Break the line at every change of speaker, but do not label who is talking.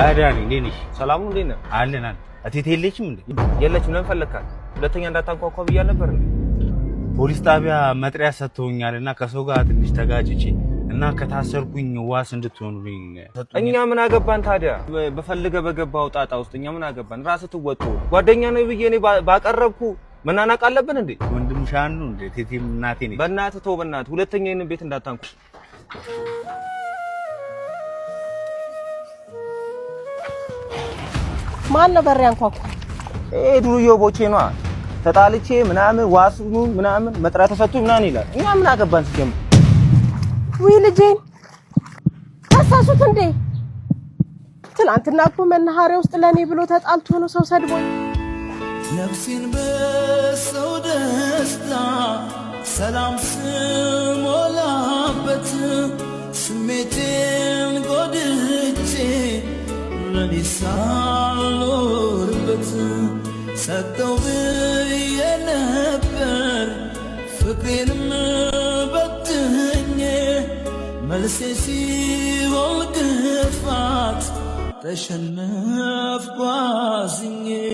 አዳኒ እንዴነሽ
ሰላም ነው እንዴ
አለናል አቴቴ የለችም እንዴ
የለችም ለምን ፈለካት ሁለተኛ እንዳታንኳኳ ብያ ነበር እንዴ
ፖሊስ ጣቢያ መጥሪያ ሰጥተውኛልና ከሰው ጋር ትንሽ ተጋጭቼ እና ከታሰርኩኝ ዋስ እንድትሆኑልኝ
እኛ ምን አገባን ታዲያ በፈልገ በገባው ጣጣ ውስጥ እኛ ምን አገባን ራስህ ትወጡ ጓደኛ ነው ብዬ እኔ ባቀረብኩ መናናቅ አለብን እንዴ
ወንድምሽ አንዱ እንዴ ቴቴም እናቴ ነኝ
በእናትህ ተው በእናትህ ሁለተኛ ይሄን ቤት እንዳታንኩ
ማን ነበር ያንኳኳ
ዱርዮ ቦቼ ነው ተጣልቼ ምናምን ዋስ ምናምን መጥሪያ ተሰጥቶኝ ምናምን ይላል እኛ ምን አገባን ሲጀምር
ወይ ልጄን ታሳሱት እንዴ ትላንትና እኮ መናኸሪያ ውስጥ ለኔ ብሎ ተጣልቶ ነው ሰው ሰድቦኝ
ነፍሴን በሰው ደስታ ሰላም ስሞላበት ስሜቴን ጎድቼ ለኔ ሳልኖርበት ሰጠው ብዬ ነበር ፍቅሬንም በትኜ መልሴ ሲሆን ግፋት ተሸነፍኩ አዝኜ